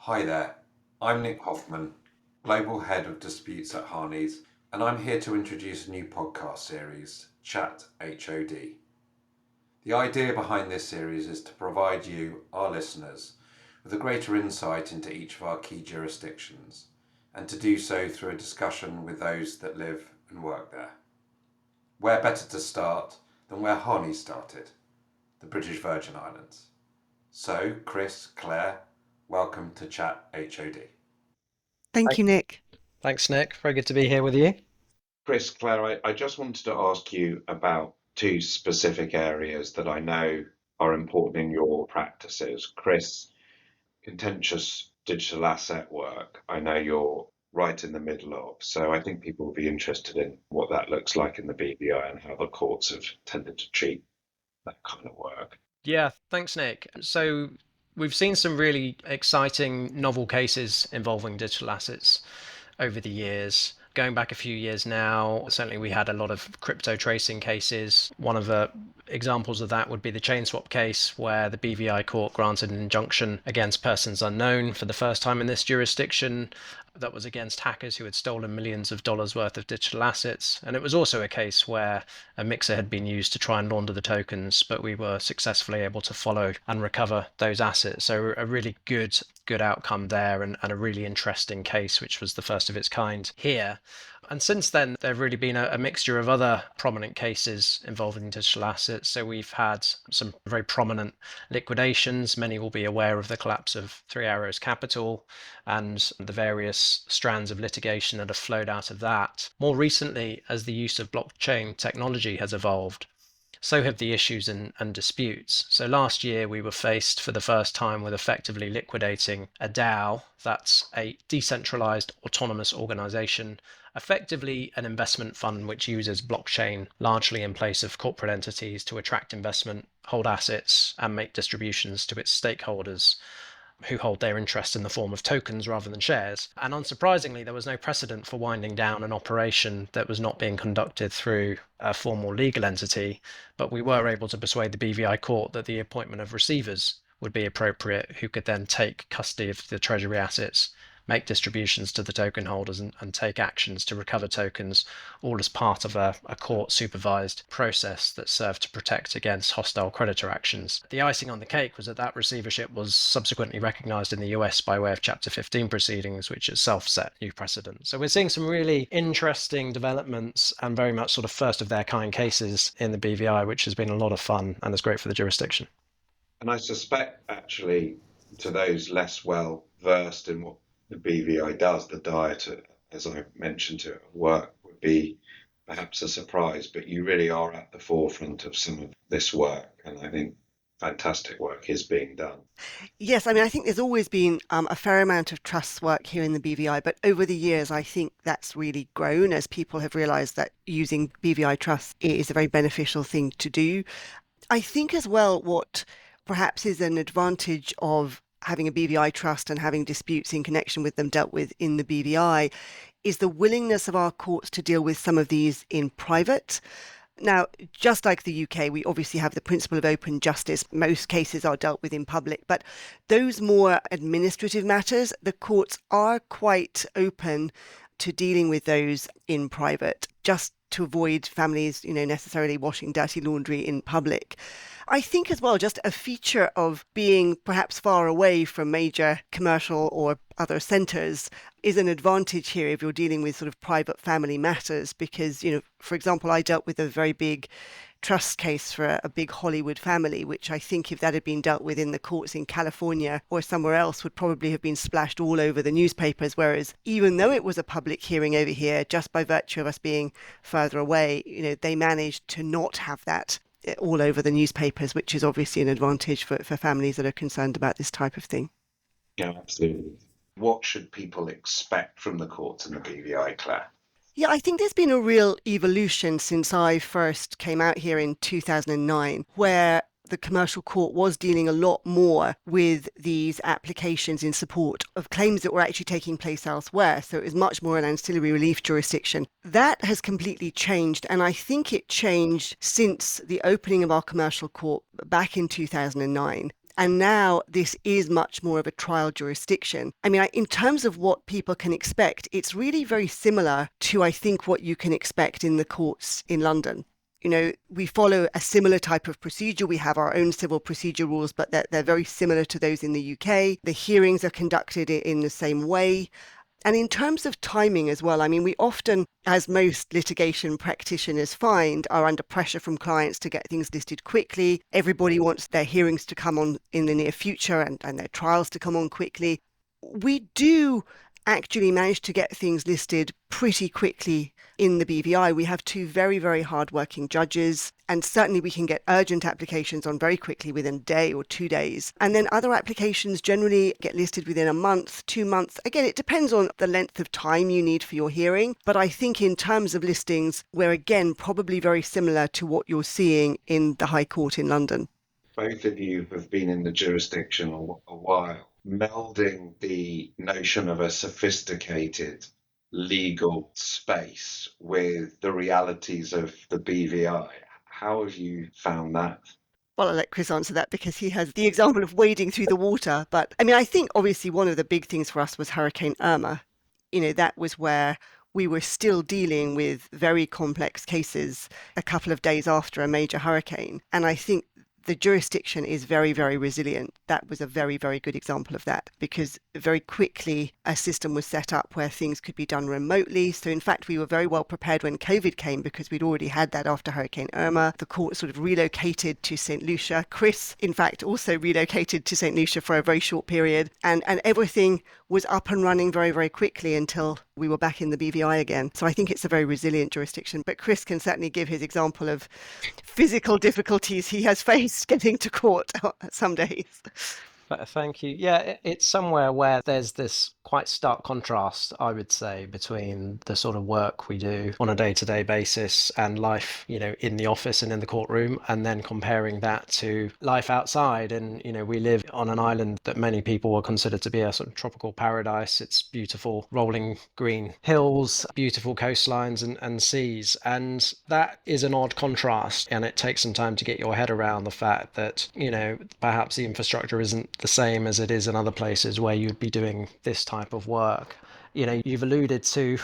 Hi there, I'm Nick Hoffman, Global Head of Disputes at Harneys, and I'm here to introduce a new podcast series, Chat HOD. The idea behind this series is to provide you, our listeners, with a greater insight into each of our key jurisdictions, and to do so through a discussion with those that live and work there. Where better to start than where Harneys started, the British Virgin Islands. So, Chris, Claire, welcome to Chat HOD. Thank you, Nick. Thanks, Nick. Very good to be here with you. Chris, Claire, I just wanted to ask you about two specific areas that I know are important in your practices. Chris, contentious digital asset work, I know you're right in the middle of. So I think people will be interested in what that looks like in the BVI and how the courts have tended to treat that kind of work. Yeah, thanks, Nick. So we've seen some really exciting novel cases involving digital assets over the years. Going back a few years now, certainly we had a lot of crypto tracing cases. One of the examples of that would be the chain swap case, where the BVI court granted an injunction against persons unknown for the first time in this jurisdiction. That was against hackers who had stolen millions of dollars worth of digital assets. And it was also a case where a mixer had been used to try and launder the tokens, but we were successfully able to follow and recover those assets. So a really good outcome there, and a really interesting case, which was the first of its kind here. And since then, there have really been a mixture of other prominent cases involving digital assets. So we've had some very prominent liquidations. Many will be aware of the collapse of Three Arrows Capital and the various strands of litigation that have flowed out of that. More recently, as the use of blockchain technology has evolved, so have the issues and disputes. So last year we were faced for the first time with effectively liquidating a DAO, that's a decentralized autonomous organization, effectively an investment fund which uses blockchain largely in place of corporate entities to attract investment, hold assets, and make distributions to its stakeholders, who hold their interest in the form of tokens rather than shares. And unsurprisingly, there was no precedent for winding down an operation that was not being conducted through a formal legal entity, but we were able to persuade the BVI court that the appointment of receivers would be appropriate, who could then take custody of the treasury assets, make distributions to the token holders, and take actions to recover tokens, all as part of a court supervised process that served to protect against hostile creditor actions. The icing on the cake was that receivership was subsequently recognized in the US by way of Chapter 15 proceedings, which itself set new precedent. So we're seeing some really interesting developments and very much sort of first of their kind cases in the BVI, which has been a lot of fun and is great for the jurisdiction. And I suspect, actually, to those less well versed in what the BVI does, the diet, as I mentioned, to work would be perhaps a surprise, but you really are at the forefront of some of this work, and I think fantastic work is being done. Yes, I mean, I think there's always been a fair amount of trust work here in the BVI, but over the years, I think that's really grown as people have realised that using BVI trust is a very beneficial thing to do. I think as well, what perhaps is an advantage of having a BVI trust and having disputes in connection with them dealt with in the BVI is the willingness of our courts to deal with some of these in private. Now, just like the UK, we obviously have the principle of open justice. Most cases are dealt with in public, but those more administrative matters, the courts are quite open to dealing with those in private, just to avoid families, necessarily washing dirty laundry in public. I think as well, just a feature of being perhaps far away from major commercial or other centres is an advantage here if you're dealing with sort of private family matters, because, for example, I dealt with a very big trust case for a big Hollywood family, which I think if that had been dealt with in the courts in California or somewhere else would probably have been splashed all over the newspapers. Whereas even though it was a public hearing over here, just by virtue of us being further away, they managed to not have that all over the newspapers, which is obviously an advantage for families that are concerned about this type of thing. Yeah, absolutely. What should people expect from the courts in the BVI, Claire? Yeah, I think there's been a real evolution since I first came out here in 2009, where the commercial court was dealing a lot more with these applications in support of claims that were actually taking place elsewhere. So it was much more an ancillary relief jurisdiction. That has completely changed, and I think it changed since the opening of our commercial court back in 2009. And now this is much more of a trial jurisdiction. I mean, in terms of what people can expect, it's really very similar to, I think, what you can expect in the courts in London. We follow a similar type of procedure. We have our own civil procedure rules, but they're very similar to those in the UK. The hearings are conducted in the same way. And in terms of timing as well, I mean, we often, as most litigation practitioners find, are under pressure from clients to get things listed quickly. Everybody wants their hearings to come on in the near future and their trials to come on quickly. We do actually manage to get things listed pretty quickly in the BVI. We have two very, very hardworking judges, and certainly we can get urgent applications on very quickly within a day or 2 days. And then other applications generally get listed within a month, 2 months. Again, it depends on the length of time you need for your hearing. But I think in terms of listings, we're again probably very similar to what you're seeing in the High Court in London. Both of you have been in the jurisdiction a while. Melding the notion of a sophisticated legal space with the realities of the BVI, how have you found that? Well, I'll let Chris answer that because he has the example of wading through the water. But I mean, I think obviously one of the big things for us was Hurricane Irma. That was where we were still dealing with very complex cases a couple of days after a major hurricane. And I think the jurisdiction is very, very resilient. That was a very, very good example of that because very quickly a system was set up where things could be done remotely. So in fact, we were very well prepared when COVID came because we'd already had that after Hurricane Irma. The court sort of relocated to St. Lucia. Chris, in fact, also relocated to St. Lucia for a very short period. And everything was up and running very, very quickly until we were back in the BVI again. So I think it's a very resilient jurisdiction. But Chris can certainly give his example of physical difficulties he has faced getting to court some days. Thank you. Yeah, it's somewhere where there's this quite stark contrast, I would say, between the sort of work we do on a day-to-day basis and life, in the office and in the courtroom, and then comparing that to life outside. And, we live on an island that many people will consider to be a sort of tropical paradise. It's beautiful rolling green hills, beautiful coastlines and seas. And that is an odd contrast. And it takes some time to get your head around the fact that, perhaps the infrastructure isn't the same as it is in other places where you'd be doing this type of work. You've alluded to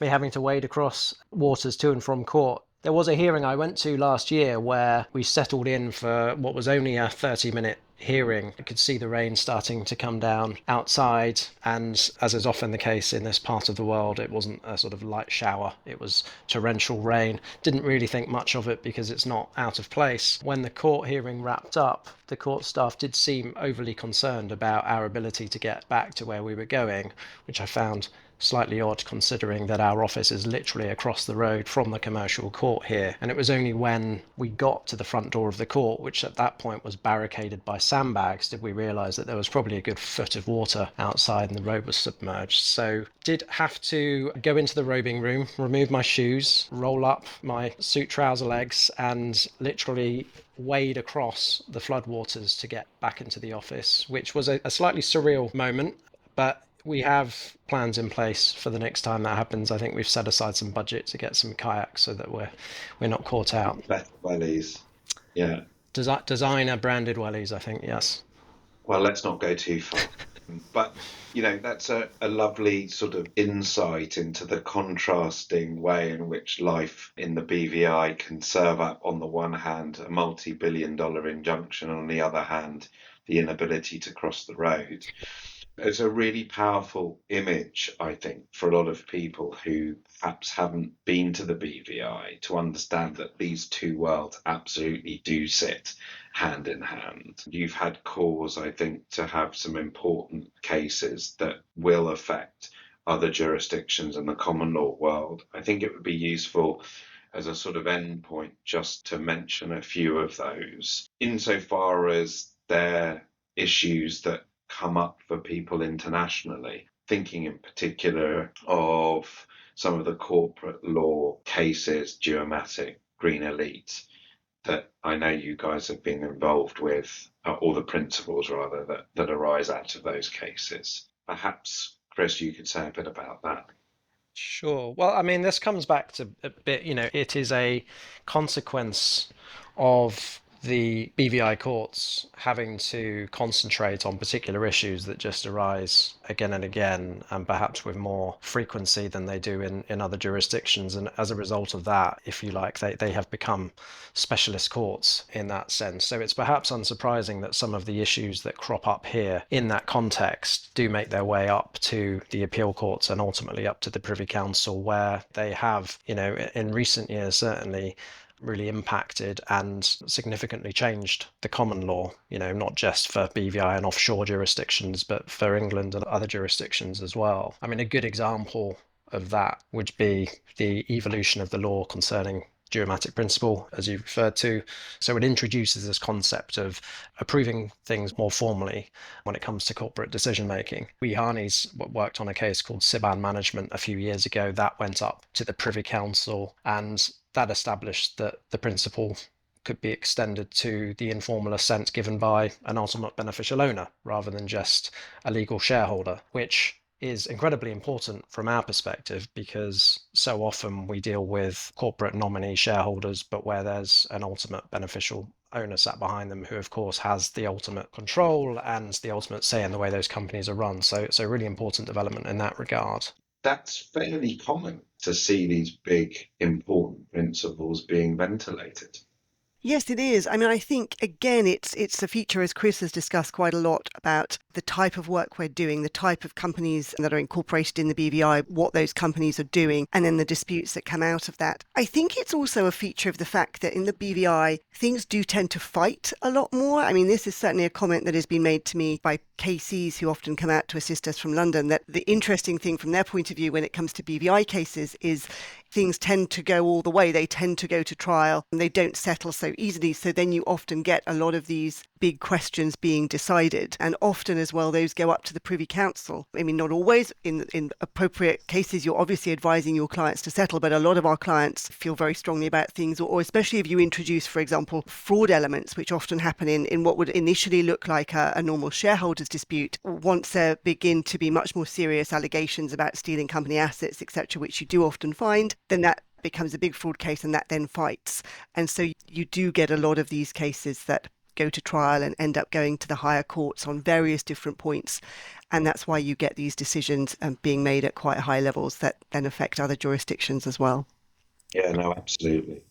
me having to wade across waters to and from court. There was a hearing I went to last year where we settled in for what was only a 30-minute hearing. I could see the rain starting to come down outside, and as is often the case in this part of the world, it wasn't a sort of light shower, it was torrential rain. Didn't really think much of it because it's not out of place. When the court hearing wrapped up, the court staff did seem overly concerned about our ability to get back to where we were going, which I found slightly odd considering that our office is literally across the road from the commercial court here. And it was only when we got to the front door of the court, which at that point was barricaded by sandbags, did we realise that there was probably a good foot of water outside and the road was submerged. So did have to go into the robing room, remove my shoes, roll up my suit trouser legs and literally wade across the floodwaters to get back into the office, which was a slightly surreal moment. But we have plans in place for the next time that happens. I think we've set aside some budget to get some kayaks so that we're not caught out. Better wellies, yeah. Designer branded wellies, I think, yes. Well, let's not go too far. But, that's a lovely sort of insight into the contrasting way in which life in the BVI can serve up, on the one hand, a multi-billion-dollar injunction, on the other hand, the inability to cross the road. It's a really powerful image, I think, for a lot of people who perhaps haven't been to the BVI to understand that these two worlds absolutely do sit hand in hand. You've had cause, I think, to have some important cases that will affect other jurisdictions in the common law world. I think it would be useful as a sort of endpoint just to mention a few of those, insofar as they're issues that come up for people internationally, thinking in particular of some of the corporate law cases, Geomatic, Green Elite, that I know you guys have been involved with, or the principles rather, that arise out of those cases. Perhaps, Chris, you could say a bit about that. Sure. Well, I mean, this comes back to a bit, it is a consequence of the BVI courts having to concentrate on particular issues that just arise again and again, and perhaps with more frequency than they do in other jurisdictions. And as a result of that, if you like, they have become specialist courts in that sense. So it's perhaps unsurprising that some of the issues that crop up here in that context do make their way up to the appeal courts and ultimately up to the Privy Council, where they have, in recent years certainly really impacted and significantly changed the common law, not just for BVI and offshore jurisdictions, but for England and other jurisdictions as well. I mean, a good example of that would be the evolution of the law concerning geomatic principle, as you referred to. So it introduces this concept of approving things more formally when it comes to corporate decision making. We Harneys worked on a case called Siban Management a few years ago. That went up to the Privy Council, and that established that the principle could be extended to the informal assent given by an ultimate beneficial owner rather than just a legal shareholder, which is incredibly important from our perspective, because so often we deal with corporate nominee shareholders, but where there's an ultimate beneficial owner sat behind them who of course has the ultimate control and the ultimate say in the way those companies are run. So really important development in that regard. That's fairly common to see these big important principles being ventilated. Yes, it is. I mean, I think, again, it's a feature, as Chris has discussed quite a lot, about the type of work we're doing, the type of companies that are incorporated in the BVI, what those companies are doing, and then the disputes that come out of that. I think it's also a feature of the fact that in the BVI, things do tend to fight a lot more. I mean, this is certainly a comment that has been made to me by KCs who often come out to assist us from London, that the interesting thing from their point of view when it comes to BVI cases is things tend to go all the way. They tend to go to trial and they don't settle so easily. So then you often get a lot of these big questions being decided. And often as well, those go up to the Privy Council. I mean, not always. In appropriate cases, you're obviously advising your clients to settle, but a lot of our clients feel very strongly about things, or especially if you introduce, for example, fraud elements, which often happen in what would initially look like a normal shareholders dispute. Once there begin to be much more serious allegations about stealing company assets, etc., which you do often find, then that becomes a big fraud case and that then fights. And so you do get a lot of these cases that go to trial and end up going to the higher courts on various different points. And that's why you get these decisions being made at quite high levels that then affect other jurisdictions as well. Yeah, no, absolutely.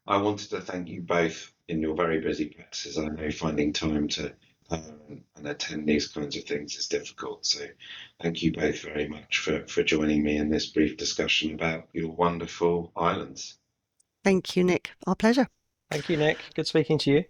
I wanted to thank you both in your very busy practices. I know finding time to and attend these kinds of things is difficult. So thank you both very much for joining me in this brief discussion about your wonderful islands. Thank you, Nick. Our pleasure. Thank you, Nick. Good speaking to you.